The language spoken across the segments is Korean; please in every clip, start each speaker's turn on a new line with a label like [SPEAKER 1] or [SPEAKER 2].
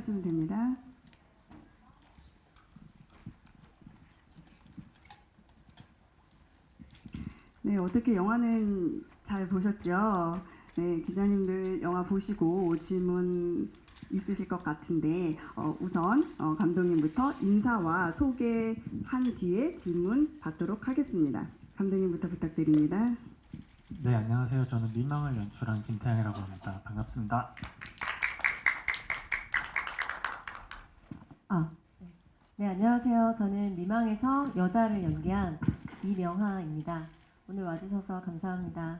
[SPEAKER 1] 시작하시면 됩니다. 네, 어떻게 영화는 잘 보셨죠? 네, 기자님들 영화 보시고 질문 있으실 것 같은데 우선 감독님부터 인사와 소개한 뒤에 질문 받도록 하겠습니다. 감독님부터 부탁드립니다.
[SPEAKER 2] 네, 안녕하세요. 저는 미망을 연출한 김태양이라고 합니다. 반갑습니다.
[SPEAKER 3] 네, 안녕하세요. 저는 미망에서 여자를 연기한 이명하입니다. 오늘 와주셔서 감사합니다.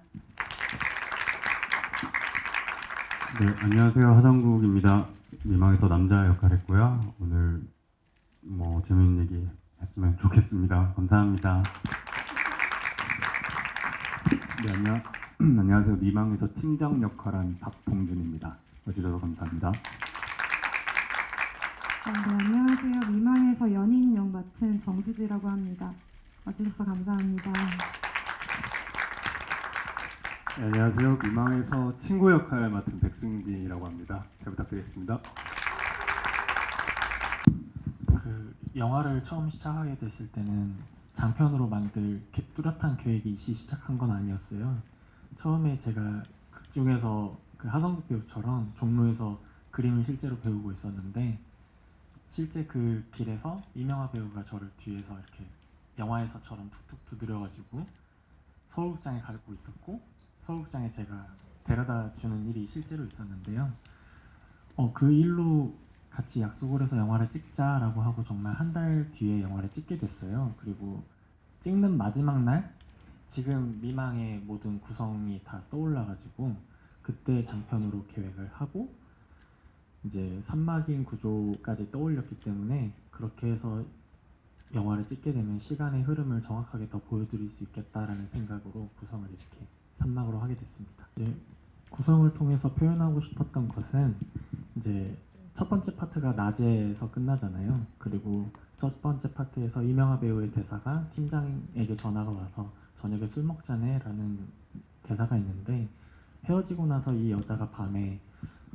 [SPEAKER 4] 네, 안녕하세요. 하정국입니다. 미망에서 남자 역할했고요. 오늘 재밌는 얘기 했으면 좋겠습니다. 감사합니다.
[SPEAKER 5] 네, 안녕하세요. 미망에서 팀장 역할한 박동준입니다. 와주셔서 감사합니다.
[SPEAKER 6] 네, 안녕하세요. 미망에서 연인 역 맡은 정수지라고 합니다. 와주셔서 감사합니다.
[SPEAKER 5] 네, 안녕하세요. 미망에서 친구 역할 맡은 백승진이라고 합니다. 잘 부탁드리겠습니다.
[SPEAKER 2] 그 영화를 처음 시작하게 됐을 때는 장편으로 만들 뚜렷한 계획이 시작한 건 아니었어요. 처음에 제가 극 중에서 그 하성국 배우처럼 종로에서 그림을 실제로 배우고 있었는데 실제 그 길에서 이명하 배우가 저를 뒤에서 이렇게 영화에서처럼 툭툭 두드려가지고 서울극장에 가고 있었고 서울극장에 제가 데려다 주는 일이 실제로 있었는데요. 그 일로 같이 약속을 해서 영화를 찍자라고 하고 정말 한 달 뒤에 영화를 찍게 됐어요. 그리고 찍는 마지막 날 지금 미망의 모든 구성이 다 떠올라가지고 그때 장편으로 계획을 하고 이제 산막인 구조까지 떠올렸기 때문에 그렇게 해서 영화를 찍게 되면 시간의 흐름을 정확하게 더 보여드릴 수 있겠다라는 생각으로 구성을 이렇게 산막으로 하게 됐습니다. 이제 구성을 통해서 표현하고 싶었던 것은 이제 첫 번째 파트가 낮에서 끝나잖아요. 그리고 첫 번째 파트에서 이명하 배우의 대사가 팀장에게 전화가 와서 저녁에 술 먹자네 라는 대사가 있는데 헤어지고 나서 이 여자가 밤에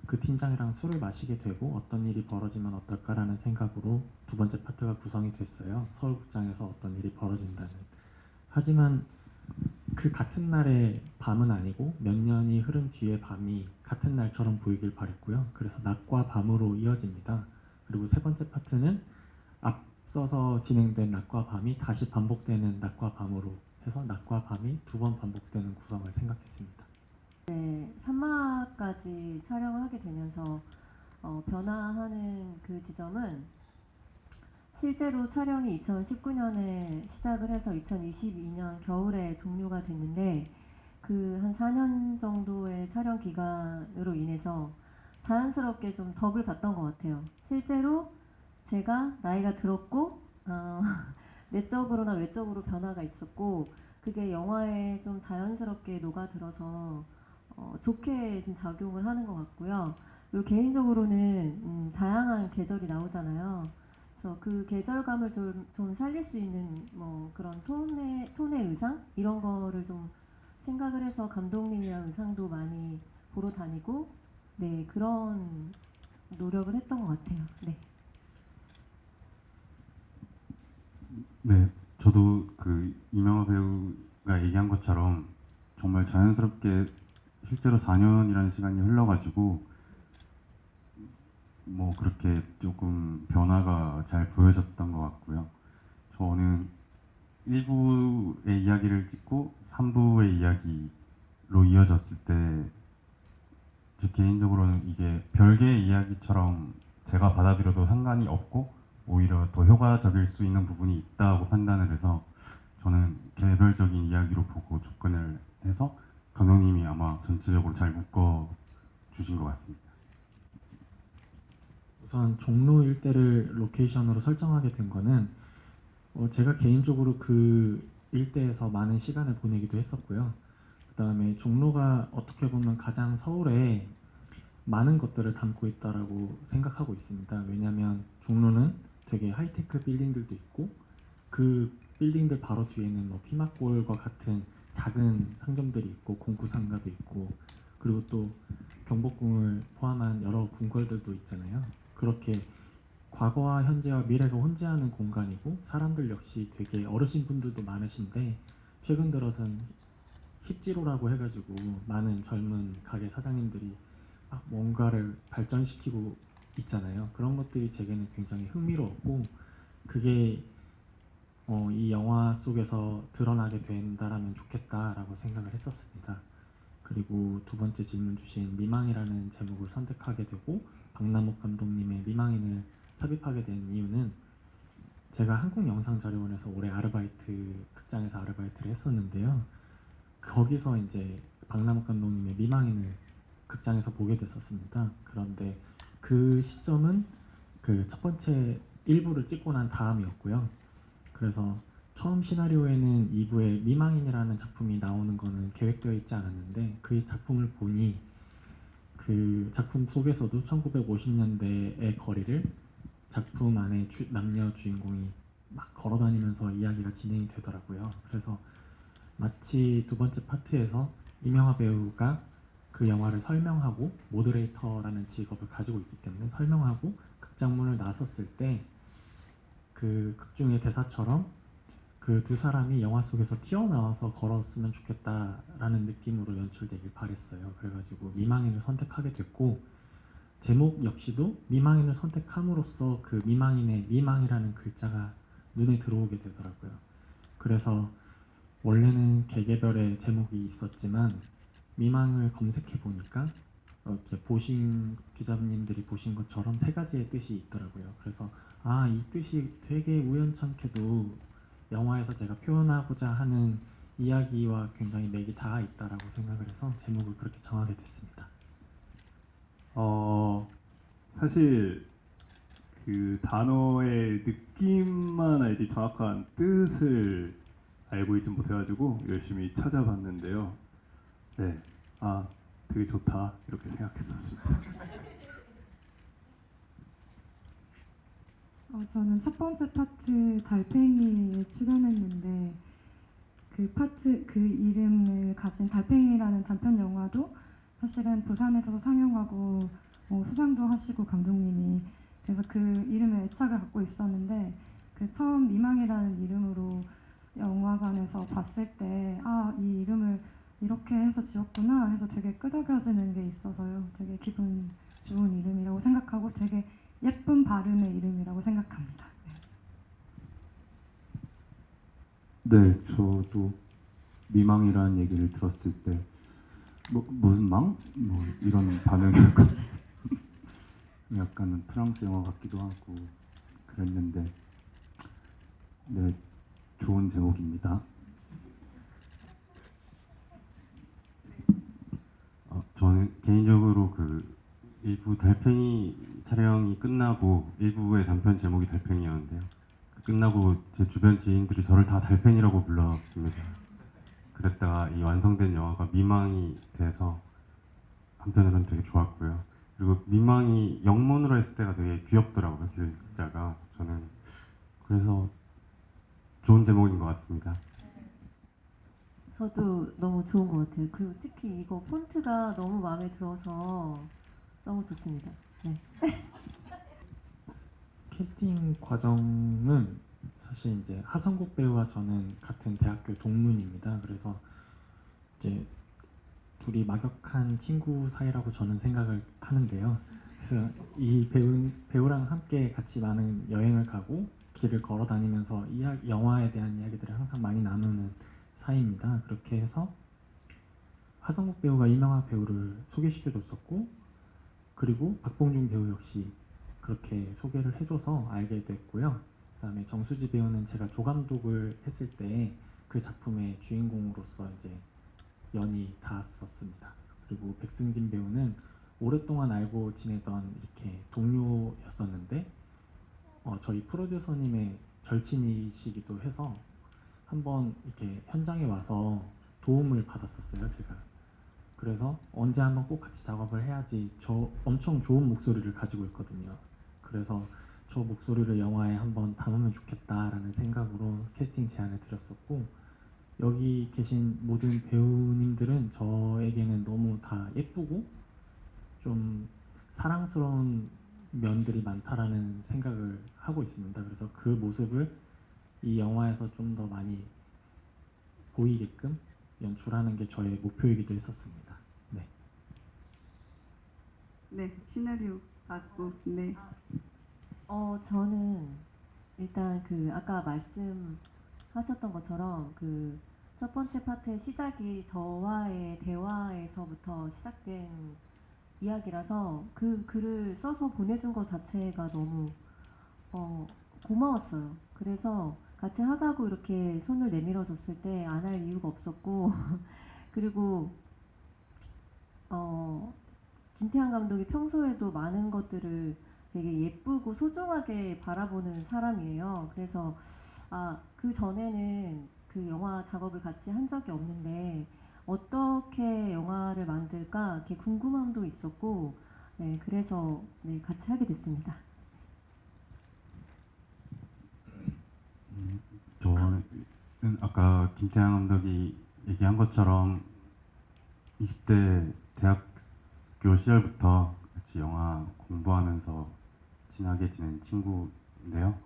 [SPEAKER 2] 그 팀장이랑 술을 마시게 되고 어떤 일이 벌어지면 어떨까라는 생각으로 두 번째 파트가 구성이 됐어요. 서울극장에서 어떤 일이 벌어진다는. 하지만 그 같은 날의 밤은 아니고 몇 년이 흐른 뒤의 밤이 같은 날처럼 보이길 바랬고요. 그래서 낮과 밤으로 이어집니다. 그리고 세 번째 파트는 앞서서 진행된 낮과 밤이 다시 반복되는 낮과 밤으로 해서 낮과 밤이 두 번 반복되는 구성을 생각했습니다.
[SPEAKER 3] 네, 3화까지 촬영을 하게 되면서 변화하는 그 지점은 실제로 촬영이 2019년에 시작을 해서 2022년 겨울에 종료가 됐는데 그 한 4년 정도의 촬영 기간으로 인해서 자연스럽게 좀 덕을 봤던 것 같아요. 실제로 제가 나이가 들었고 내적으로나 외적으로 변화가 있었고 그게 영화에 좀 자연스럽게 녹아들어서 좋게 좀 작용을 하는 것 같고요. 그리고 개인적으로는 다양한 계절이 나오잖아요. 그래서 그 계절감을 좀 살릴 수 있는 그런 톤의 의상 이런 거를 좀 생각을 해서 감독님이랑 의상도 많이 보러 다니고 네 그런 노력을 했던 것 같아요. 네.
[SPEAKER 4] 네, 저도 그 이명하 배우가 얘기한 것처럼 정말 자연스럽게 실제로 4년이라는 시간이 흘러가지고 그렇게 조금 변화가 잘 보여졌던 것 같고요. 저는 1부의 이야기를 찍고 3부의 이야기로 이어졌을 때 제 개인적으로는 이게 별개의 이야기처럼 제가 받아들여도 상관이 없고 오히려 더 효과적일 수 있는 부분이 있다고 판단을 해서 저는 개별적인 이야기로 보고 접근을 해서 감독님이 아마 전체적으로 잘 묶어 주신 것 같습니다.
[SPEAKER 2] 우선 종로 일대를 로케이션으로 설정하게 된 거는 제가 개인적으로 그 일대에서 많은 시간을 보내기도 했었고요. 그 다음에 종로가 어떻게 보면 가장 서울에 많은 것들을 담고 있다라고 생각하고 있습니다. 왜냐하면 종로는 되게 하이테크 빌딩들도 있고 그 빌딩들 바로 뒤에는 피막골과 같은 작은 상점들이 있고 공구상가도 있고 그리고 또 경복궁을 포함한 여러 궁궐들도 있잖아요. 그렇게 과거와 현재와 미래가 혼재하는 공간이고 사람들 역시 되게 어르신 분들도 많으신데 최근 들어선 힙지로라고 해가지고 많은 젊은 가게 사장님들이 막 뭔가를 발전시키고 있잖아요. 그런 것들이 제게는 굉장히 흥미로웠고 그게 이 영화 속에서 드러나게 된다라면 좋겠다라고 생각을 했었습니다. 그리고 두 번째 질문 주신 미망이라는 제목을 선택하게 되고 박남욱 감독님의 미망인을 삽입하게 된 이유는 제가 한국영상자료원에서 올해 극장에서 아르바이트를 했었는데요. 거기서 이제 박남욱 감독님의 미망인을 극장에서 보게 됐었습니다. 그런데 그 시점은 그 첫 번째 1부를 찍고 난 다음이었고요. 그래서 처음 시나리오에는 2부에 미망인이라는 작품이 나오는 거는 계획되어 있지 않았는데 그 작품을 보니 그 작품 속에서도 1950년대의 거리를 작품 안에 남녀 주인공이 막 걸어다니면서 이야기가 진행이 되더라고요. 그래서 마치 두 번째 파트에서 이명화 배우가 그 영화를 설명하고 모더레이터라는 직업을 가지고 있기 때문에 설명하고 극장문을 나섰을 때 그 극중의 대사처럼 그 두 사람이 영화 속에서 튀어나와서 걸었으면 좋겠다라는 느낌으로 연출되길 바랬어요. 그래가지고 미망인을 선택하게 됐고 제목 역시도 미망인을 선택함으로써 그 미망인의 미망이라는 글자가 눈에 들어오게 되더라고요. 그래서 원래는 개개별의 제목이 있었지만 미망을 검색해 보니까 이렇게 보신 기자님들이 보신 것처럼 세 가지의 뜻이 있더라고요. 그래서 이 뜻이 되게 우연찮게도 영화에서 제가 표현하고자 하는 이야기와 굉장히 맥이 닿아 있다라고 생각을 해서 제목을 그렇게 정하게 됐습니다.
[SPEAKER 5] 사실 그 단어의 느낌만 알지 정확한 뜻을 알고 있지 못해가지고 열심히 찾아봤는데요. 네, 되게 좋다 이렇게 생각했었습니다.
[SPEAKER 6] 저는 첫 번째 파트 달팽이에 출연했는데 그 이름을 가진 달팽이라는 단편 영화도 사실은 부산에서도 상영하고 수상도 하시고 감독님이 그래서 그 이름에 애착을 갖고 있었는데 그 처음 미망이라는 이름으로 영화관에서 봤을 때 이 이름을 이렇게 해서 지었구나 해서 되게 끄덕여지는 게 있어서요. 되게 기분 좋은 이름이라고 생각하고 되게 예쁜 발음의 이름이라고 생각합니다.
[SPEAKER 4] 네, 저도 미망이라는 얘기를 들었을 때 무슨 망? 이런 반응이었고 약간은 프랑스 영화 같기도 하고 그랬는데 네, 좋은 제목입니다. 저는 개인적으로 그 일부 달팽이 촬영이 끝나고 일부의 단편 제목이 달팽이였는데요. 끝나고 제 주변 지인들이 저를 다 달팽이라고 불렀습니다. 그랬다가 이 완성된 영화가 미망이 돼서 한편으로는 되게 좋았고요. 그리고 미망이 영문으로 했을 때가 되게 귀엽더라고요. 글자가. 저는 그래서 좋은 제목인 것 같습니다.
[SPEAKER 3] 저도 너무 좋은 것 같아요. 그리고 특히 이거 폰트가 너무 마음에 들어서 너무 좋습니다. 네.
[SPEAKER 2] 캐스팅 과정은 사실 이제 하성국 배우와 저는 같은 대학교 동문입니다. 그래서 이제 둘이 막역한 친구 사이라고 저는 생각을 하는데요. 그래서 이 배우랑 함께 같이 많은 여행을 가고 길을 걸어 다니면서 영화에 대한 이야기들을 항상 많이 나누는 사이입니다. 그렇게 해서 하성국 배우가 이명화 배우를 소개시켜줬었고 그리고 박봉준 배우 역시 그렇게 소개를 해줘서 알게 됐고요. 그다음에 정수지 배우는 제가 조감독을 했을 때 그 작품의 주인공으로서 이제 연이 닿았었습니다. 그리고 백승진 배우는 오랫동안 알고 지내던 이렇게 동료였었는데 저희 프로듀서님의 절친이시기도 해서 한번 이렇게 현장에 와서 도움을 받았었어요, 제가. 그래서 언제 한번 꼭 같이 작업을 해야지. 저 엄청 좋은 목소리를 가지고 있거든요. 그래서 저 목소리를 영화에 한번 담으면 좋겠다라는 생각으로 캐스팅 제안을 드렸었고 여기 계신 모든 배우님들은 저에게는 너무 다 예쁘고 좀 사랑스러운 면들이 많다라는 생각을 하고 있습니다. 그래서 그 모습을 이 영화에서 좀 더 많이 보이게끔 연출하는 게 저의 목표이기도 했었습니다. 네.
[SPEAKER 1] 네, 시나리오 받고 네.
[SPEAKER 3] 저는 일단 그 아까 말씀하셨던 것처럼 그 첫 번째 파트의 시작이 저와의 대화에서부터 시작된 이야기라서 그 글을 써서 보내준 것 자체가 너무 고마웠어요. 그래서 같이 하자고 이렇게 손을 내밀어 줬을 때 안 할 이유가 없었고 그리고 김태한 감독이 평소에도 많은 것들을 되게 예쁘고 소중하게 바라보는 사람이에요. 그래서 그 전에는 그 영화 작업을 같이 한 적이 없는데 어떻게 영화를 만들까 이렇게 궁금함도 있었고 네, 그래서 네, 같이 하게 됐습니다.
[SPEAKER 4] 저는 아까 김태형 감독이 얘기한 것처럼 20대 대학교 시절부터 같이 영화 공부하면서 친하게 지낸 친구인데요.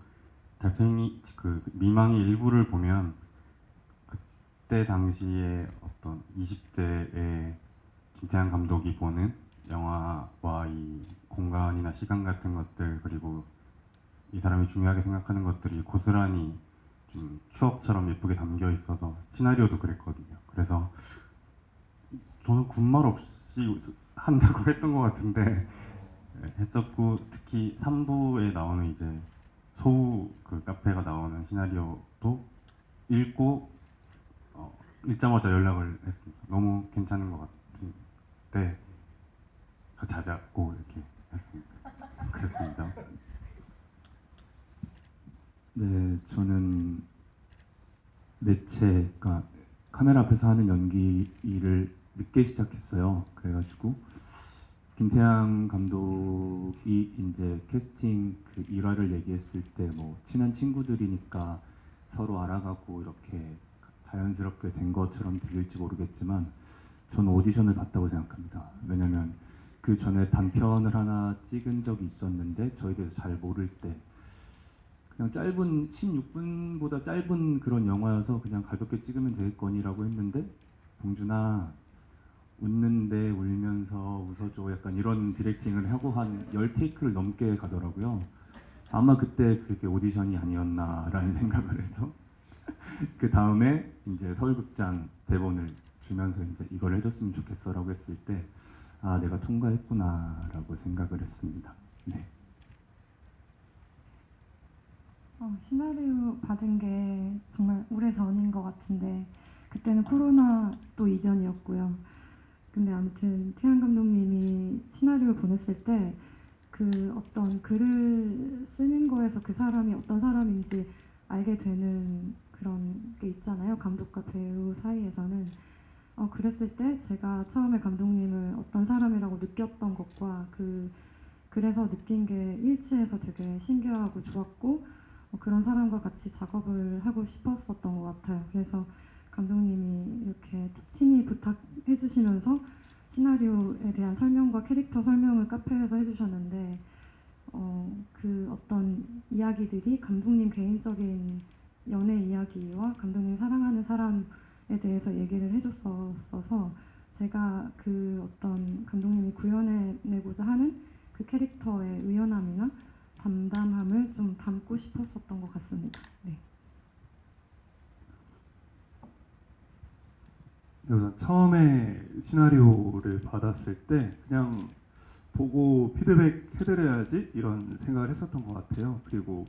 [SPEAKER 4] 달팽이 그 미망의 일부를 보면 그때 당시에 어떤 20대의 김태형 감독이 보는 영화와 이 공간이나 시간 같은 것들, 그리고 이 사람이 중요하게 생각하는 것들이 고스란히 좀 추억처럼 예쁘게 담겨 있어서 시나리오도 그랬거든요. 그래서 저는 군말 없이 한다고 했던 것 같은데 했었고, 특히 3부에 나오는 이제 소우 그 카페가 나오는 시나리오도 읽고 읽자마자 연락을 했습니다. 너무 괜찮은 것 같은데 같이 하자고 이렇게 했습니다. 그랬습니다.
[SPEAKER 5] 네, 저는 매체, 그러니까 카메라 앞에서 하는 연기를 늦게 시작했어요. 그래가지고 김태양 감독이 이제 캐스팅 그 일화를 얘기했을 때 뭐 친한 친구들이니까 서로 알아가고 이렇게 자연스럽게 된 것처럼 들릴지 모르겠지만 저는 오디션을 봤다고 생각합니다. 왜냐면 그 전에 단편을 하나 찍은 적이 있었는데 저에 대해서 잘 모를 때 그냥 짧은 16분보다 짧은 그런 영화여서 그냥 가볍게 찍으면 되겠거니라고 했는데 봉준아 웃는데 울면서 웃어줘 약간 이런 디렉팅을 하고 한 10테이크를 넘게 가더라고요. 아마 그때 그게 오디션이 아니었나라는 생각을 해서 그 다음에 이제 서울극장 대본을 주면서 이제 이걸 해줬으면 좋겠어라고 했을 때 내가 통과했구나라고 생각을 했습니다. 네.
[SPEAKER 6] 시나리오 받은 게 정말 오래 전인 것 같은데 그때는 코로나 또 이전이었고요. 근데 아무튼 태양 감독님이 시나리오 보냈을 때 그 어떤 글을 쓰는 거에서 그 사람이 어떤 사람인지 알게 되는 그런 게 있잖아요. 감독과 배우 사이에서는. 그랬을 때 제가 처음에 감독님을 어떤 사람이라고 느꼈던 것과 그래서 느낀 게 일치해서 되게 신기하고 좋았고 그런 사람과 같이 작업을 하고 싶었었던 것 같아요. 그래서 감독님이 이렇게 친히 부탁해 주시면서 시나리오에 대한 설명과 캐릭터 설명을 카페에서 해주셨는데 그 어떤 이야기들이 감독님 개인적인 연애 이야기와 감독님 사랑하는 사람에 대해서 얘기를 해줬어서 제가 그 어떤 감독님이 구현해내고자 하는 그 캐릭터의 의연함이나 담담함을 좀 담고 싶었었던 것 같습니다. 네.
[SPEAKER 5] 그래서 처음에 시나리오를 받았을 때 그냥 보고 피드백 해드려야지 이런 생각을 했었던 것 같아요. 그리고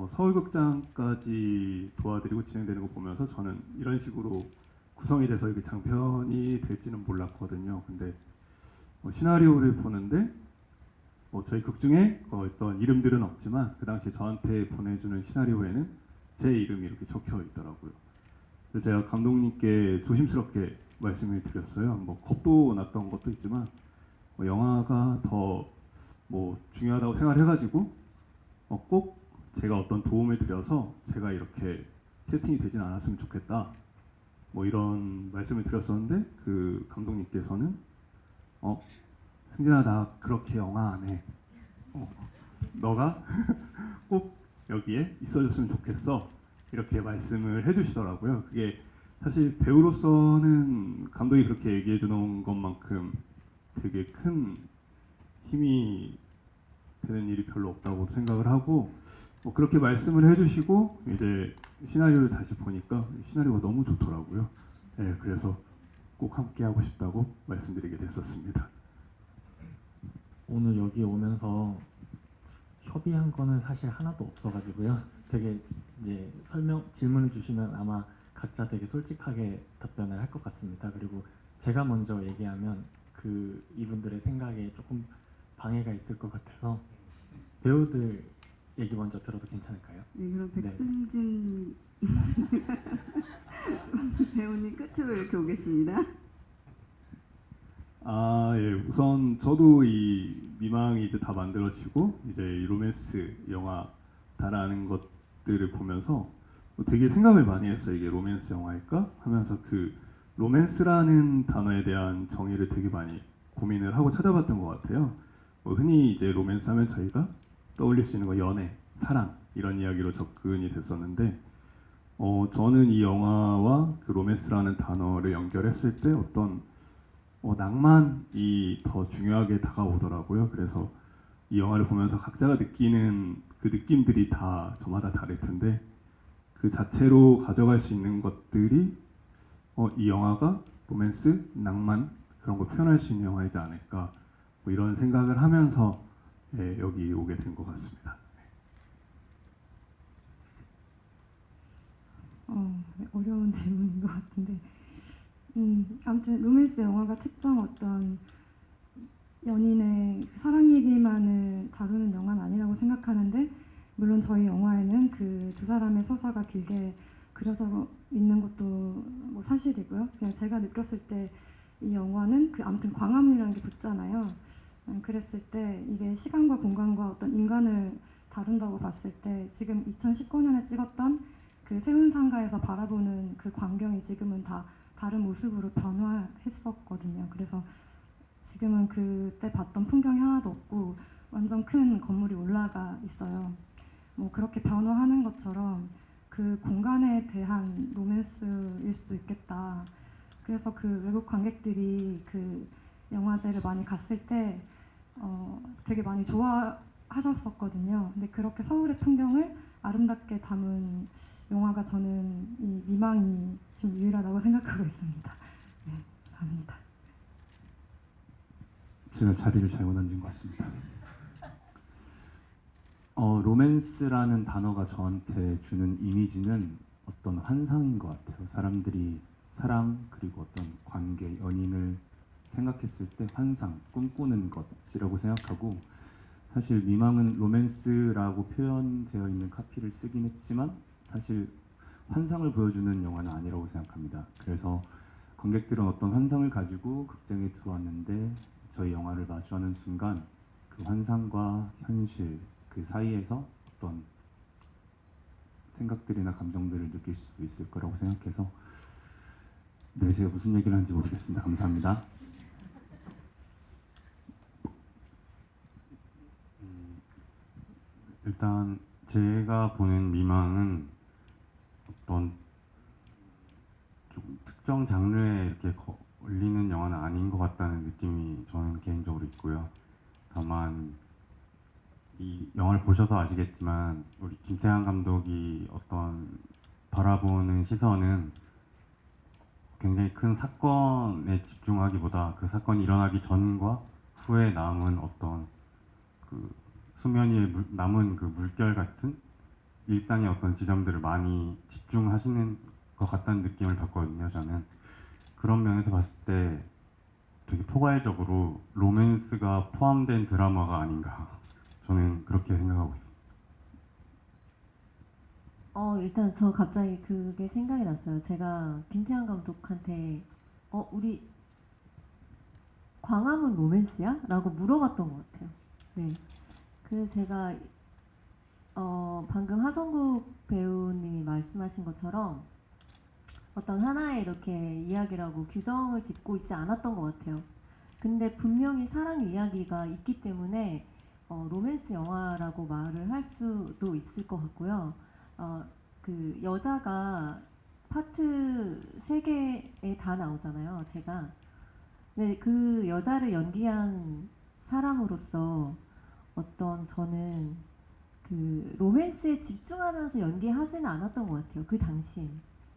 [SPEAKER 5] 서울극장까지 도와드리고 진행되는 거 보면서 저는 이런 식으로 구성이 돼서 이게 장편이 될지는 몰랐거든요. 근데 시나리오를 보는데 저희 극 중에 어떤 이름들은 없지만 그 당시 저한테 보내주는 시나리오에는 제 이름이 이렇게 적혀 있더라고요. 그래서 제가 감독님께 조심스럽게 말씀을 드렸어요. 뭐 겁도 났던 것도 있지만 영화가 더 중요하다고 생각해가지고 꼭 제가 어떤 도움을 드려서 제가 이렇게 캐스팅이 되진 않았으면 좋겠다. 이런 말씀을 드렸었는데 그 감독님께서는 승진아 나 그렇게 영화 안 해. 너가 꼭 여기에 있어줬으면 좋겠어 이렇게 말씀을 해주시더라고요. 그게 사실 배우로서는 감독이 그렇게 얘기해 주는 것만큼 되게 큰 힘이 되는 일이 별로 없다고 생각을 하고 그렇게 말씀을 해주시고 이제 시나리오를 다시 보니까 시나리오가 너무 좋더라고요. 네, 그래서 꼭 함께 하고 싶다고 말씀드리게 됐었습니다.
[SPEAKER 2] 오늘 여기 오면서 협의한 거는 사실 하나도 없어가지고요. 되게 이제 질문을 주시면 아마 각자 되게 솔직하게 답변을 할 것 같습니다. 그리고 제가 먼저 얘기하면 이분들의 생각에 조금 방해가 있을 것 같아서 배우들 얘기 먼저 들어도 괜찮을까요?
[SPEAKER 1] 네, 그럼
[SPEAKER 2] 네.
[SPEAKER 1] 백승진 배우님 끝으로 이렇게 오겠습니다.
[SPEAKER 5] 예, 우선 저도 이 미망이 이제 다 만들어지고 이제 이 로맨스 영화다라는 것들을 보면서 되게 생각을 많이 했어요. 이게 로맨스 영화일까 하면서 그 로맨스라는 단어에 대한 정의를 되게 많이 고민을 하고 찾아봤던 것 같아요. 흔히 이제 로맨스 하면 저희가 떠올릴 수 있는 거 연애, 사랑 이런 이야기로 접근이 됐었는데 저는 이 영화와 그 로맨스라는 단어를 연결했을 때 어떤 낭만이 더 중요하게 다가오더라고요. 그래서 이 영화를 보면서 각자가 느끼는 그 느낌들이 다 저마다 다를 텐데 그 자체로 가져갈 수 있는 것들이 이 영화가 로맨스, 낭만 그런 걸 표현할 수 있는 영화이지 않을까 이런 생각을 하면서 여기 오게 된 것 같습니다.
[SPEAKER 6] 어려운 질문인 것 같은데 아무튼 로맨스 영화가 특정 어떤 연인의 사랑 얘기만을 다루는 영화는 아니라고 생각하는데 물론 저희 영화에는 그 두 사람의 서사가 길게 그려져 있는 것도 뭐 사실이고요. 그냥 제가 느꼈을 때 이 영화는 아무튼 광화문이라는 게 붙잖아요. 그랬을 때 이게 시간과 공간과 어떤 인간을 다룬다고 봤을 때 지금 2019년에 찍었던 그 세운상가에서 바라보는 그 광경이 지금은 다 다른 모습으로 변화했었거든요. 그래서 지금은 그때 봤던 풍경이 하나도 없고 완전 큰 건물이 올라가 있어요. 뭐 그렇게 변화하는 것처럼 그 공간에 대한 로맨스일 수도 있겠다. 그래서 그 외국 관객들이 그 영화제를 많이 갔을 때 되게 많이 좋아하셨었거든요. 근데 그렇게 서울의 풍경을 아름답게 담은 영화가 저는 이 미망이 좀 유일하다고 생각하고 있습니다. 네, 감사합니다.
[SPEAKER 5] 제가 자리를 잘못 앉은 것 같습니다.
[SPEAKER 4] 로맨스라는 단어가 저한테 주는 이미지는 어떤 환상인 것 같아요. 사람들이 사랑 그리고 어떤 관계, 연인을 생각했을 때 환상, 꿈꾸는 것이라고 생각하고 사실 미망은 로맨스라고 표현되어 있는 카피를 쓰긴 했지만 사실 환상을 보여주는 영화는 아니라고 생각합니다. 그래서 관객들은 어떤 환상을 가지고 극장에 들어왔는데 저희 영화를 마주하는 순간 그 환상과 현실 그 사이에서 어떤 생각들이나 감정들을 느낄 수 있을 거라고 생각해서 네, 제가 무슨 얘기를 하는지 모르겠습니다. 감사합니다. 일단 제가 보는 미망은 어떤 좀 특정 장르에 이렇게 걸리는 영화는 아닌 것 같다는 느낌이 저는 개인적으로 있고요. 다만 이 영화를 보셔서 아시겠지만 우리 김태한 감독이 어떤 바라보는 시선은 굉장히 큰 사건에 집중하기보다 그 사건이 일어나기 전과 후에 남은 어떤 그 수면 위에 남은 그 물결 같은 일상의 어떤 지점들을 많이 집중하시는 것 같다는 느낌을 받거든요. 저는 그런 면에서 봤을 때 되게 포괄적으로 로맨스가 포함된 드라마가 아닌가 저는 그렇게 생각하고 있습니다.
[SPEAKER 3] 일단 저 갑자기 그게 생각이 났어요. 제가 김태환 감독한테 우리 광화문 로맨스야? 라고 물어봤던 것 같아요. 네. 그래서 제가 방금 하성국 배우님이 말씀하신 것처럼 어떤 하나의 이렇게 이야기라고 규정을 짓고 있지 않았던 것 같아요. 근데 분명히 사랑 이야기가 있기 때문에 로맨스 영화라고 말을 할 수도 있을 것 같고요. 그 여자가 파트 3개에 다 나오잖아요, 제가. 근데 그 여자를 연기한 사람으로서 어떤 저는 그 로맨스에 집중하면서 연기하지는 않았던 것 같아요, 그 당시에.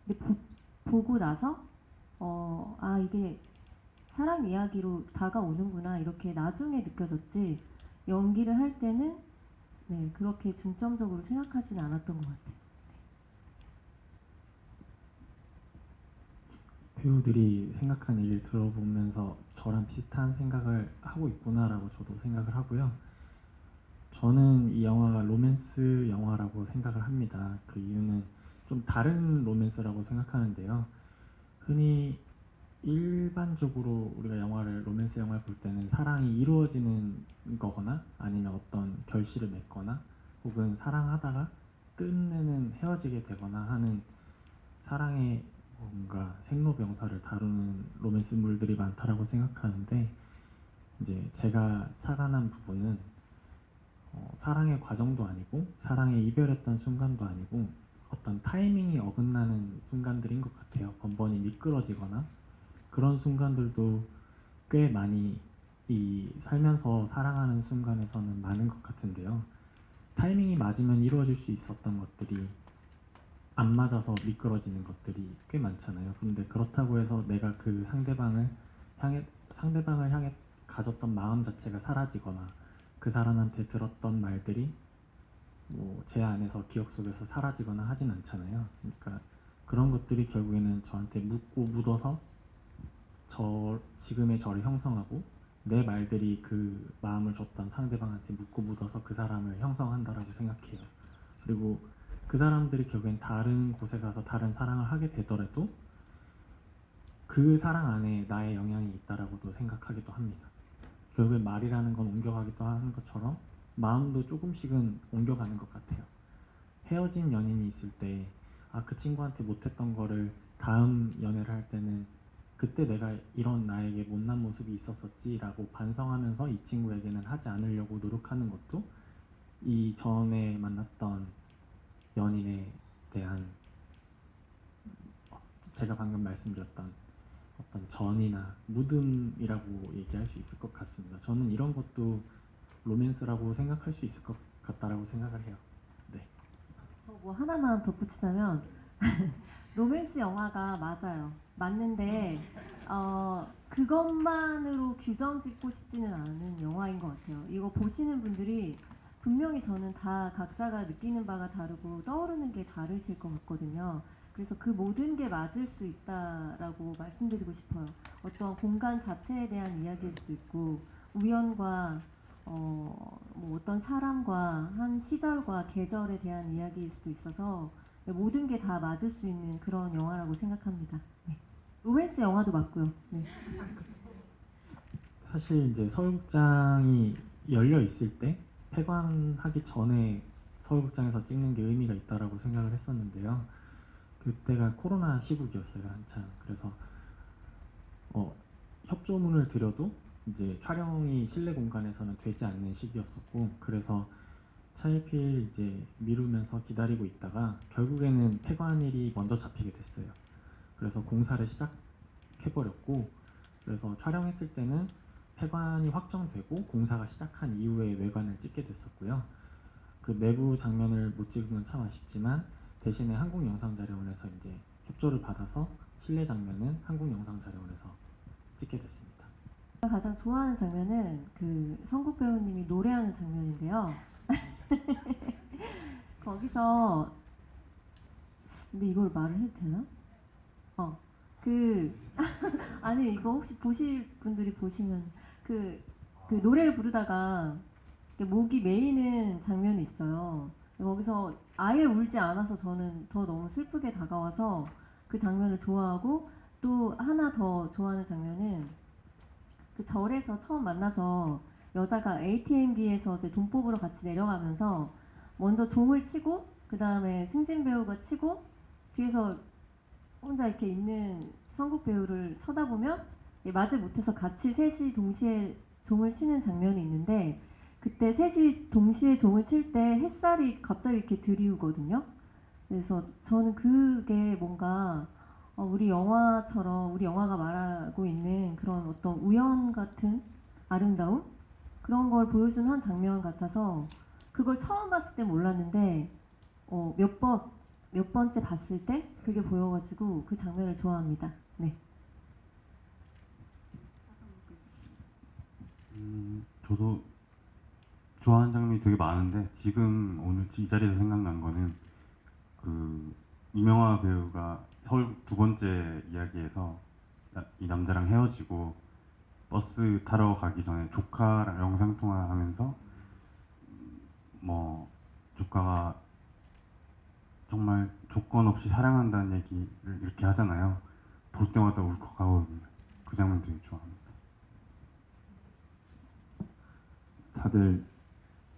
[SPEAKER 3] 근데 보고 나서 이게 사랑 이야기로 다가오는구나 이렇게 나중에 느껴졌지, 연기를 할 때는 네, 그렇게 중점적으로 생각하지는 않았던 것 같아요.
[SPEAKER 2] 배우들이 생각한 얘기를 들어보면서 저랑 비슷한 생각을 하고 있구나라고 저도 생각을 하고요. 저는 이 영화가 로맨스 영화라고 생각을 합니다. 그 이유는 좀 다른 로맨스라고 생각하는데요. 흔히 일반적으로 우리가 로맨스 영화를 볼 때는 사랑이 이루어지는 거거나 아니면 어떤 결실을 맺거나 혹은 사랑하다가 끝내는 헤어지게 되거나 하는 사랑의 뭔가 생로병사를 다루는 로맨스물들이 많다라고 생각하는데, 이제 제가 착안한 부분은 사랑의 과정도 아니고 사랑의 이별했던 순간도 아니고 어떤 타이밍이 어긋나는 순간들인 것 같아요. 번번이 미끄러지거나 그런 순간들도 꽤 많이 이 살면서 사랑하는 순간에서는 많은 것 같은데요. 타이밍이 맞으면 이루어질 수 있었던 것들이 안 맞아서 미끄러지는 것들이 꽤 많잖아요. 그런데 그렇다고 해서 내가 그 상대방을 향해 가졌던 마음 자체가 사라지거나 그 사람한테 들었던 말들이 뭐 제 안에서 기억 속에서 사라지거나 하진 않잖아요. 그러니까 그런 것들이 결국에는 저한테 묻고 묻어서 지금의 저를 형성하고, 내 말들이 그 마음을 줬던 상대방한테 묻고 묻어서 그 사람을 형성한다라고 생각해요. 그리고 그 사람들이 결국엔 다른 곳에 가서 다른 사랑을 하게 되더라도 그 사랑 안에 나의 영향이 있다라고도 생각하기도 합니다. 결국엔 말이라는 건 옮겨가기도 하는 것처럼 마음도 조금씩은 옮겨가는 것 같아요. 헤어진 연인이 있을 때 그 친구한테 못했던 거를 다음 연애를 할 때는 그때 내가 이런 나에게 못난 모습이 있었었지 라고 반성하면서 이 친구에게는 하지 않으려고 노력하는 것도 이 전에 만났던 연인에 대한 제가 방금 말씀드렸던 어떤 전이나 무덤이라고 얘기할 수 있을 것 같습니다. 저는 이런 것도 로맨스라고 생각할 수 있을 것 같다라고 생각을 해요. 네.
[SPEAKER 3] 저 뭐 하나만 덧붙이자면 로맨스 영화가 맞는데 그것만으로 규정 짓고 싶지는 않은 영화인 것 같아요. 이거 보시는 분들이 분명히 저는 다 각자가 느끼는 바가 다르고 떠오르는 게 다르실 것 같거든요. 그래서 그 모든 게 맞을 수 있다라고 말씀드리고 싶어요. 어떤 공간 자체에 대한 이야기일 수도 있고, 우연과 뭐 어떤 사람과 한 시절과 계절에 대한 이야기일 수도 있어서 모든 게 다 맞을 수 있는 그런 영화라고 생각합니다. 네. 로맨스 영화도 맞고요. 네.
[SPEAKER 2] 사실 이제 서울극장이 열려 있을 때 폐관하기 전에 서울극장에서 찍는 게 의미가 있다라고 생각을 했었는데요. 그때가 코로나 시국이었어요, 한창. 그래서 협조문을 드려도 이제 촬영이 실내 공간에서는 되지 않는 시기였었고, 그래서 차일피일 이제 미루면서 기다리고 있다가 결국에는 폐관일이 먼저 잡히게 됐어요. 그래서 공사를 시작해버렸고, 그래서 촬영했을 때는 폐관이 확정되고 공사가 시작한 이후에 외관을 찍게 됐었고요. 그 내부 장면을 못 찍은 건 참 아쉽지만 대신에 한국영상자료원에서 이제 협조를 받아서 실내 장면은 한국영상자료원에서 찍게 됐습니다.
[SPEAKER 3] 제가 가장 좋아하는 장면은 그 성국 배우님이 노래하는 장면인데요. 거기서 근데 이걸 말을 해도 되나? 아니 이거 혹시 보실 분들이 보시면 그 노래를 부르다가 목이 메이는 장면이 있어요. 거기서 아예 울지 않아서 저는 더 너무 슬프게 다가와서 그 장면을 좋아하고, 또 하나 더 좋아하는 장면은 그 절에서 처음 만나서 여자가 ATM기에서 이제 돈 뽑으러 같이 내려가면서 먼저 종을 치고 그 다음에 승진 배우가 치고 뒤에서 혼자 이렇게 있는 성국 배우를 쳐다보면 마지 못해서 같이 셋이 동시에 종을 치는 장면이 있는데, 그때 셋이 동시에 종을 칠 때 햇살이 갑자기 이렇게 들이우거든요. 그래서 저는 그게 뭔가 우리 영화처럼 우리 영화가 말하고 있는 그런 어떤 우연 같은 아름다움 그런 걸 보여주는 한 장면 같아서 그걸 처음 봤을 때 몰랐는데 몇 번째 봤을 때 그게 보여가지고 그 장면을 좋아합니다. 네.
[SPEAKER 4] 저도 좋아하는 장면이 되게 많은데 지금 오늘 이 자리에서 생각난 거는 그 이명화 배우가 서울 두 번째 이야기에서 이 남자랑 헤어지고 버스 타러 가기 전에 조카랑 영상 통화하면서 뭐 조카가 정말 조건 없이 사랑한다는 얘기를 이렇게 하잖아요. 볼 때마다 울컥하거든요. 그 장면 되게 좋아합니다.
[SPEAKER 5] 다들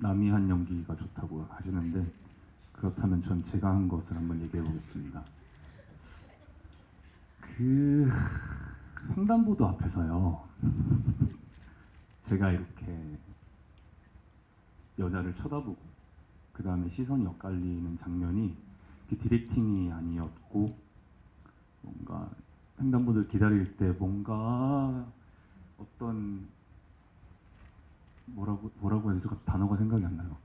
[SPEAKER 5] 남이 한 연기가 좋다고 하시는데 그렇다면 전 제가 한 것을 한번 얘기해 보겠습니다. 그 횡단보도 앞에서요. 제가 이렇게 여자를 쳐다보고 그 다음에 시선이 엇갈리는 장면이 디렉팅이 아니었고 뭔가 횡단보도를 기다릴 때 뭔가 어떤 뭐라고 해야 되지? 갑자기 단어가 생각이 안 나요.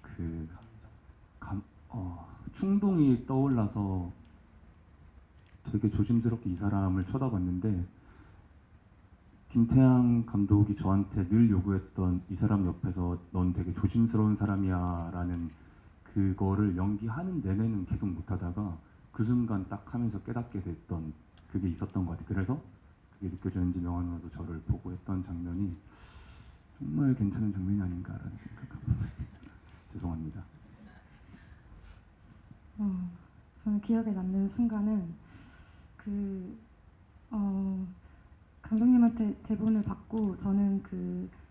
[SPEAKER 5] 충동이 떠올라서 되게 조심스럽게 이 사람을 쳐다봤는데 김태양 감독이 저한테 늘 요구했던 이 사람 옆에서 넌 되게 조심스러운 사람이야 라는 그거를 연기하는 내내는 계속 못하다가 그 순간 딱 하면서 깨닫게 됐던 그게 있었던 것 같아요. 그래서 그게 느껴졌는지 명화 누나도 저를 보고 했던 장면이 정말 괜찮은 장면이 아닌가라는 생각합니다. 죄송합니다.
[SPEAKER 6] 저는 기억에 남는 순간은 감독님한테 대본을 받고 저는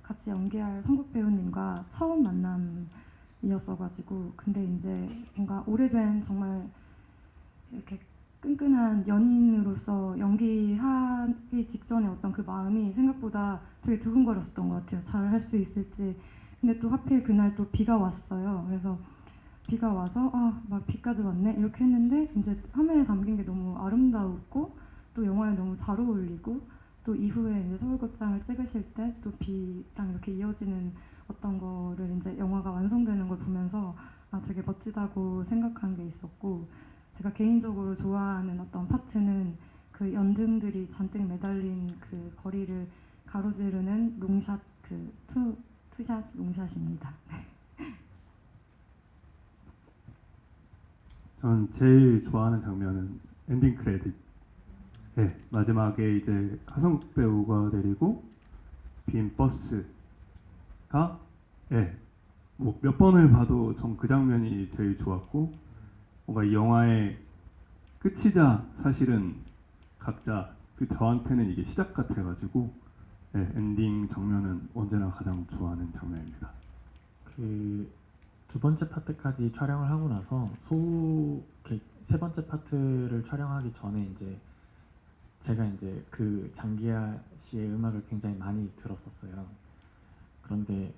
[SPEAKER 6] 같이 연기할 성국 배우님과 처음 만남이었어가지고 근데 이제 뭔가 오래된 정말 이렇게 끈끈한 연인으로서 연기하기 직전에 어떤 그 마음이 생각보다 되게 두근거렸었던 것 같아요. 잘 할 수 있을지. 근데 또 하필 그날 또 비가 왔어요. 그래서 비가 와서 막 비까지 왔네 이렇게 했는데 이제 화면에 담긴 게 너무 아름다웠고 또 영화에 너무 잘 어울리고 또 이후에 이제 서울극장을 찍으실 때 또 비랑 이렇게 이어지는 어떤 거를 이제 영화가 완성되는 걸 보면서 되게 멋지다고 생각한 게 있었고 제가 개인적으로 좋아하는 어떤 파트는 그 연등들이 잔뜩 매달린 그 거리를 가로지르는 롱샷 투샷 롱샷입니다.
[SPEAKER 7] 전 제일 좋아하는 장면은 엔딩 크레딧. 네, 마지막에 이제 하성욱 배우가 내리고 빈 버스가 뭐 몇 번을 봐도 전 그 장면이 제일 좋았고 뭔가 이 영화의 끝이자 사실은 각자 저한테는 이게 시작 같아가지고 엔딩 장면은 언제나 가장 좋아하는 장면입니다.
[SPEAKER 2] 그 두 번째 파트까지 촬영을 하고 나서 세 번째 파트를 촬영하기 전에 이제 제가 이제 그 장기하 씨의 음악을 굉장히 많이 들었었어요. 그런데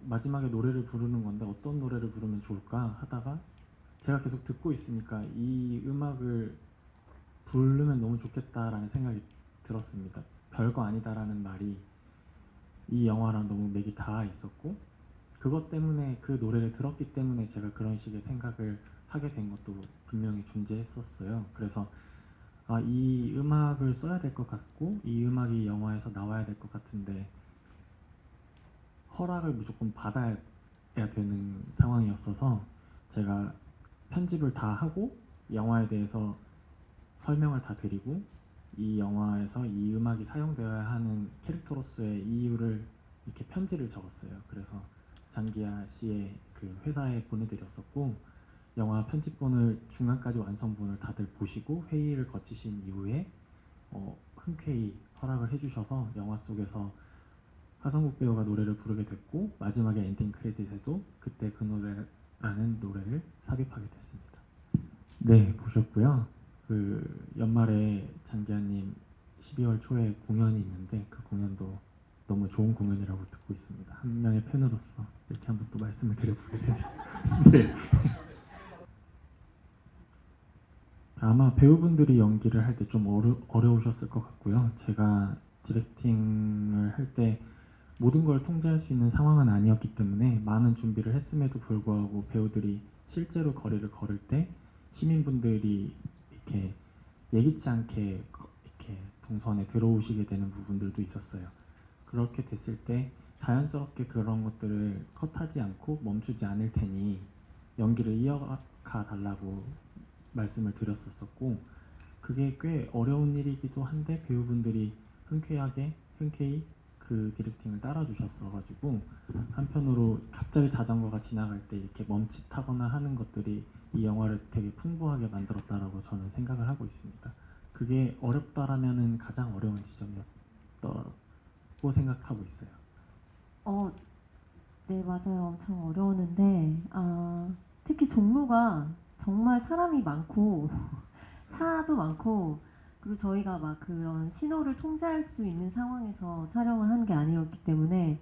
[SPEAKER 2] 마지막에 노래를 부르는 건데 어떤 노래를 부르면 좋을까 하다가 제가 계속 듣고 있으니까 이 음악을 부르면 너무 좋겠다라는 생각이 들었습니다. 별거 아니다라는 말이 이 영화랑 너무 맥이 닿아 있었고 그것 때문에 그 노래를 들었기 때문에 제가 그런 식의 생각을 하게 된 것도 분명히 존재했었어요. 그래서 이 음악을 써야 될 것 같고 이 음악이 영화에서 나와야 될 것 같은데 허락을 무조건 받아야 되는 상황이었어서 제가 편집을 다 하고 영화에 대해서 설명을 다 드리고 이 영화에서 이 음악이 사용되어야 하는 캐릭터로서의 이유를 이렇게 편지를 적었어요. 그래서 장기하 씨의 그 회사에 보내드렸었고 영화 편집본을 중간까지 완성본을 다들 보시고 회의를 거치신 이후에 흔쾌히 허락을 해주셔서 영화 속에서 하성국 배우가 노래를 부르게 됐고 마지막에 엔딩 크레딧에도 그때 그 노래라는 노래를 삽입하게 됐습니다. 네, 보셨고요. 그 연말에 장기하님 12월 초에 공연이 있는데 그 공연도 너무 너무 좋은 공연이라고 듣고 있습니다. 한 명의 팬으로서 이렇게 한번 또 말씀을 드려보게 되네요. 네. 아마 배우분들이 연기를 할 때 좀 어려우셨을 것 같고요. 제가 디렉팅을 할 때 모든 걸 통제할 수 있는 상황은 아니었기 때문에 많은 준비를 했음에도 불구하고 배우들이 실제로 거리를 걸을 때 시민분들이 이렇게 예기치 않게 이렇게 동선에 들어오시게 되는 부분들도 있었어요. 그렇게 됐을 때 자연스럽게 그런 것들을 컷하지 않고 멈추지 않을 테니 연기를 이어가 달라고 말씀을 드렸었고, 그게 꽤 어려운 일이기도 한데 배우분들이 흔쾌히 그 디렉팅을 따라주셨어가지고 한편으로 갑자기 자전거가 지나갈 때 이렇게 멈칫하거나 하는 것들이 이 영화를 되게 풍부하게 만들었다라고 저는 생각을 하고 있습니다. 그게 어렵다라면은 가장 어려운 지점이었다고 생각하고 있어요.
[SPEAKER 3] 네, 맞아요. 엄청 어려웠는데 특히 종로가 정말 사람이 많고 차도 많고, 그리고 저희가 막 그런 신호를 통제할 수 있는 상황에서 촬영을 한 게 아니었기 때문에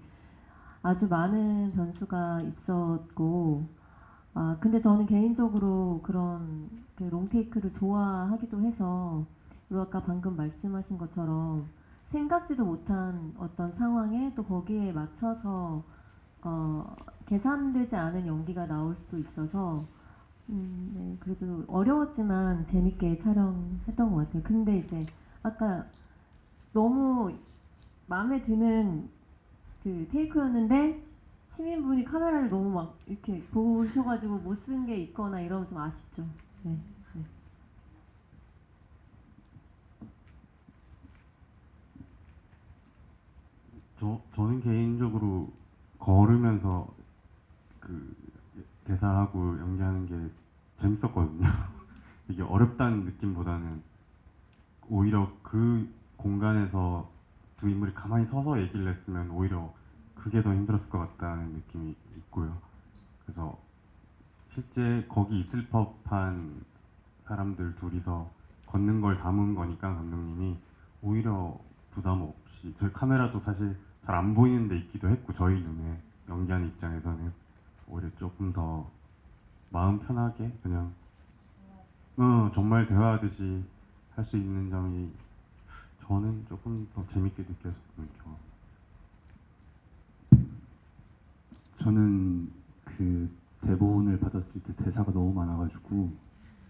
[SPEAKER 3] 아주 많은 변수가 있었고, 근데 저는 개인적으로 그런 그 롱테이크를 좋아하기도 해서, 그리고 아까 방금 말씀하신 것처럼 생각지도 못한 어떤 상황에 또 거기에 맞춰서 계산되지 않은 연기가 나올 수도 있어서 네, 그래도 어려웠지만 재밌게 촬영했던 것 같아요. 근데 이제 아까 너무 마음에 드는 그 테이크였는데 시민분이 카메라를 너무 막 이렇게 보셔가지고 못 쓴 게 있거나 이러면 좀 아쉽죠. 네. 네.
[SPEAKER 4] 저는 개인적으로 걸으면서 그 대사하고 연기하는 게 재밌었거든요. 이게 어렵다는 느낌보다는 오히려 그 공간에서 두 인물이 가만히 서서 얘기를 했으면 오히려 그게 더 힘들었을 것 같다는 느낌이 있고요. 그래서 실제 거기 있을 법한 사람들 둘이서 걷는 걸 담은 거니까 감독님이 오히려 부담 없이, 저희 카메라도 사실 잘 안 보이는 데 있기도 했고 저희 눈에 연기하는 입장에서는 오히려 조금 더 마음 편하게 그냥 정말 대화하듯이 할 수 있는 점이 저는 조금 더 재밌게 느껴졌던 경험.
[SPEAKER 5] 저는 그 대본을 받았을 때 대사가 너무 많아가지고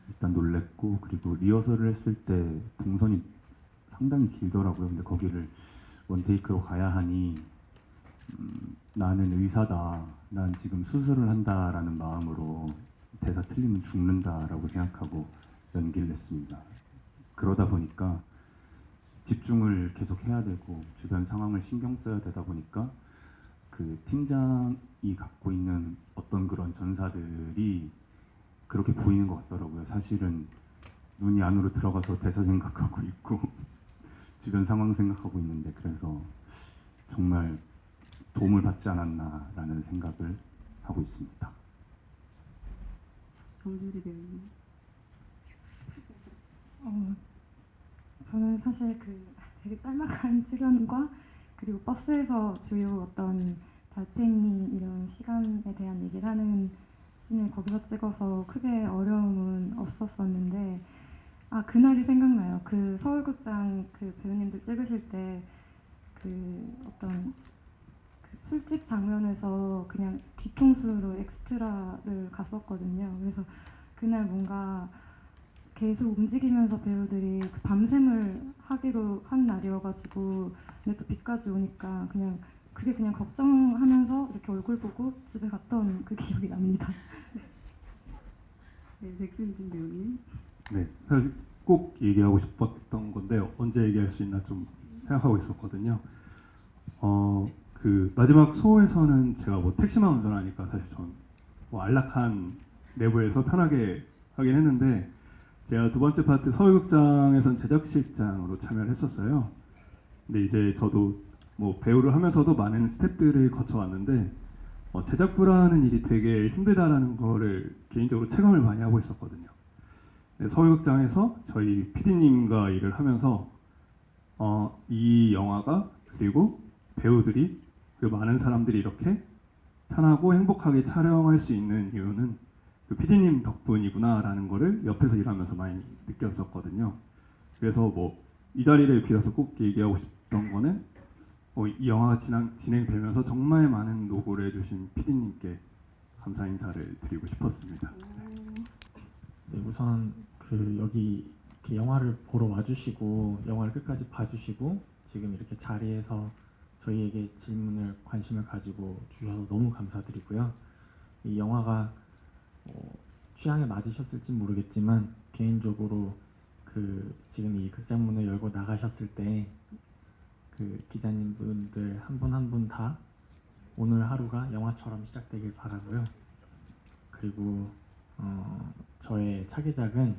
[SPEAKER 5] 일단 놀랬고, 그리고 리허설을 했을 때 동선이 상당히 길더라고요. 근데 거기를 원테이크로 가야 하니 나는 의사다, 난 지금 수술을 한다라는 마음으로 대사 틀리면 죽는다라고 생각하고 연기를 했습니다. 그러다 보니까 집중을 계속 해야 되고 주변 상황을 신경 써야 되다 보니까 그 팀장이 갖고 있는 어떤 그런 전사들이 그렇게 보이는 것 같더라고요. 사실은 눈이 안으로 들어가서 대사 생각하고 있고 주변 상황 생각하고 있는데, 그래서 정말 도움을 받지 않았나라는 생각을 하고 있습니다.
[SPEAKER 1] 정주리 배우님.
[SPEAKER 6] 저는 사실 그 되게 짤막한 출연과 그리고 버스에서 주요 어떤 달팽이 이런 시간에 대한 얘기를 하는 씬을 거기서 찍어서 크게 어려움은 없었었는데, 그날이 생각나요. 그 서울극장 그 배우님들 찍으실 때 그 어떤 그 술집 장면에서 그냥 뒤통수로 엑스트라를 갔었거든요. 그래서 그날 뭔가 계속 움직이면서 배우들이 그 밤샘을 하기로 한 날이어가지고, 근데 또 비까지 오니까 그냥 그게 그냥 걱정하면서 이렇게 얼굴 보고 집에 갔던 그 기억이 납니다.
[SPEAKER 1] 네, 백승준 배우님.
[SPEAKER 7] 네, 사실 꼭 얘기하고 싶었던 건데 언제 얘기할 수 있나 좀 생각하고 있었거든요. 그 마지막 소에서는 제가 뭐 택시만 운전하니까 사실 전 뭐 안락한 내부에서 편하게 하긴 했는데, 제가 두 번째 파트 서울극장에선 제작실장으로 참여를 했었어요. 근데 이제 저도 뭐 배우를 하면서도 많은 스텝들을 거쳐왔는데 제작부라는 일이 되게 힘들다라는 거를 개인적으로 체감을 많이 하고 있었거든요. 서울극장에서 저희 PD님과 일을 하면서 이 영화가, 그리고 배우들이 그리고 많은 사람들이 이렇게 편하고 행복하게 촬영할 수 있는 이유는 그 PD님 덕분이구나라는 거를 옆에서 일하면서 많이 느꼈었거든요. 그래서 뭐 이 자리를 빌어서 꼭 얘기하고 싶던 거는 이 영화가 진행되면서 정말 많은 노고를 해주신 PD님께 감사 인사를 드리고 싶었습니다.
[SPEAKER 2] 네, 우선 여기 이렇게 영화를 보러 와주시고 영화를 끝까지 봐주시고 지금 이렇게 자리에서 저희에게 질문을 관심을 가지고 주셔서 너무 감사드리고요. 이 영화가 취향에 맞으셨을지 모르겠지만 개인적으로 지금 이 극장문을 열고 나가셨을 때 기자님분들 한 분 한 분 다 오늘 하루가 영화처럼 시작되길 바라고요. 그리고 저의 차기작은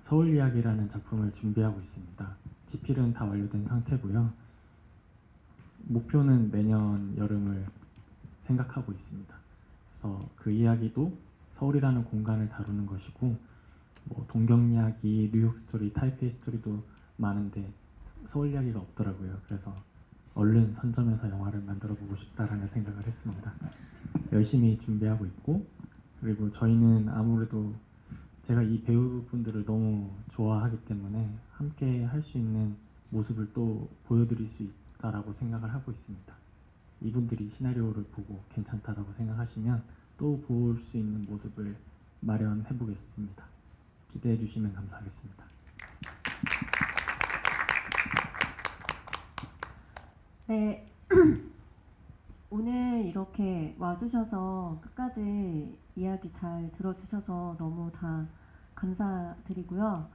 [SPEAKER 2] 서울 이야기라는 작품을 준비하고 있습니다. 집필은 다 완료된 상태고요. 목표는 내년 여름을 생각하고 있습니다. 그래서 그 이야기도 서울이라는 공간을 다루는 것이고 뭐 동경 이야기, 뉴욕 스토리, 타이페이 스토리도 많은데 서울 이야기가 없더라고요. 그래서 얼른 선점해서 영화를 만들어 보고 싶다라는 생각을 했습니다. 열심히 준비하고 있고 그리고 저희는 아무래도 제가 이 배우분들을 너무 좋아하기 때문에 함께 할 수 있는 모습을 또 보여드릴 수 있다라고 생각을 하고 있습니다. 이분들이 시나리오를 보고 괜찮다라고 생각하시면 또 볼 수 있는 모습을 마련해 보겠습니다. 기대해 주시면 감사하겠습니다.
[SPEAKER 3] 네. 오늘 이렇게 와주셔서 끝까지 이야기 잘 들어주셔서 너무 다 감사드리고요.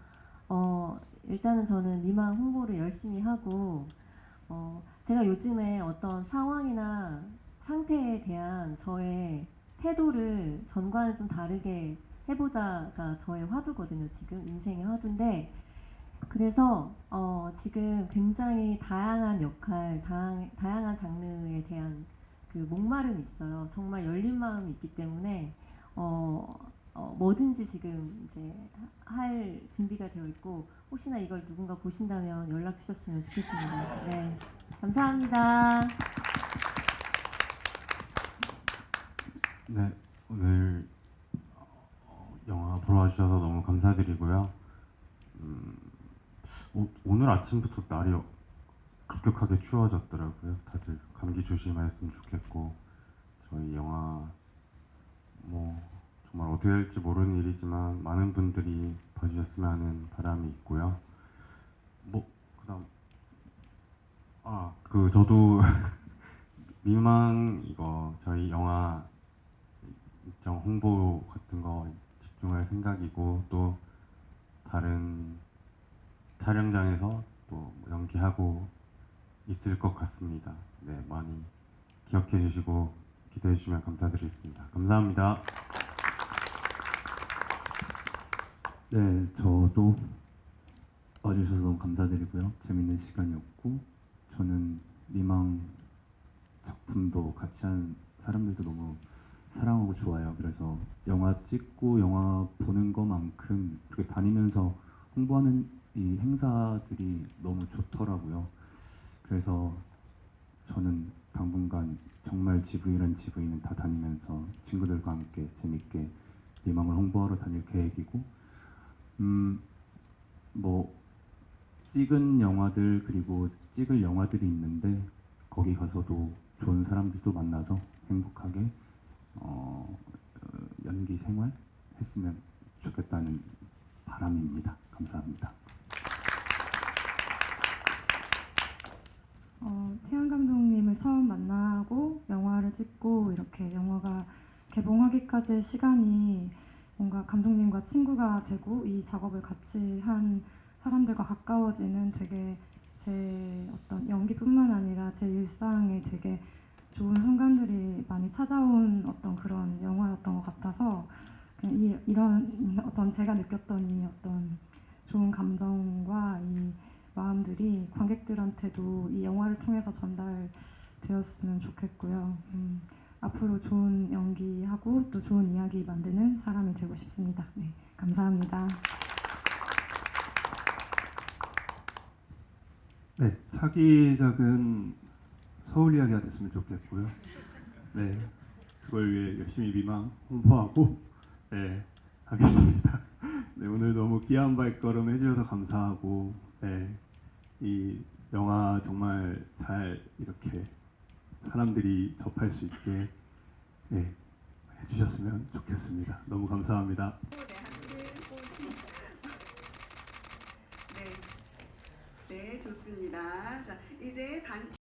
[SPEAKER 3] 일단은 저는 미망 홍보를 열심히 하고 제가 요즘에 어떤 상황이나 상태에 대한 저의 태도를 전과는 좀 다르게 해보자가 저의 화두거든요. 지금 인생의 화두인데 그래서 지금 굉장히 다양한 역할, 다양한 장르에 대한 그 목마름이 있어요. 정말 열린 마음이 있기 때문에 뭐든지 지금 이제 할 준비가 되어 있고 혹시나 이걸 누군가 보신다면 연락 주셨으면 좋겠습니다. 네, 감사합니다.
[SPEAKER 4] 네, 오늘 영화 보러 와주셔서 너무 감사드리고요. 오늘 아침부터 날이 급격하게 추워졌더라고요. 다들 감기 조심하셨으면 좋겠고 저희 영화 뭐 정말 어떻게 될지 모르는 일이지만 많은 분들이 봐주셨으면 하는 바람이 있고요. 뭐 그다음 저도 미망 이거 저희 영화 일정 홍보 같은 거 집중할 생각이고 또 다른 촬영장에서 또 연기하고 있을 것 같습니다. 네, 많이 기억해 주시고 기대해 주시면 감사드리겠습니다. 감사합니다.
[SPEAKER 5] 네, 저도 와주셔서 너무 감사드리고요. 재밌는 시간이었고 저는 미망 작품도 같이 한 사람들도 너무 사랑하고 좋아요. 그래서 영화 찍고 영화 보는 것만큼 그렇게 다니면서 홍보하는 이 행사들이 너무 좋더라고요. 그래서 저는 당분간 정말 GV라는 GV는 다 다니면서 친구들과 함께 재밌게 미망을 홍보하러 다닐 계획이고 뭐 찍은 영화들 그리고 찍을 영화들이 있는데 거기 가서도 좋은 사람들도 만나서 행복하게 연기 생활 했으면 좋겠다는 바람입니다. 감사합니다.
[SPEAKER 6] 태양 감독님을 처음 만나고 영화를 찍고 이렇게 영화가 개봉하기까지 시간이 뭔가 감독님과 친구가 되고 이 작업을 같이 한 사람들과 가까워지는 되게 제 어떤 연기뿐만 아니라 제 일상에 되게 좋은 순간들이 많이 찾아온 어떤 그런 영화였던 것 같아서 그냥 이런 어떤 제가 느꼈던 이 어떤 좋은 감정과 이 마음들이 관객들한테도 이 영화를 통해서 전달되었으면 좋겠고요. 앞으로 좋은 연기하고 또 좋은 이야기 만드는 사람이 되고 싶습니다. 네, 감사합니다.
[SPEAKER 7] 네, 차기작은 서울 이야기가 됐으면 좋겠고요. 네, 그걸 위해 열심히 미망 홍보하고 네, 하겠습니다. 네, 오늘 너무 귀한 발걸음 해주셔서 감사하고 네, 이 영화 정말 잘 이렇게 사람들이 접할 수 있게 네, 해주셨으면 좋겠습니다. 너무 감사합니다.
[SPEAKER 1] 네, 네, 좋습니다. 자, 이제 단체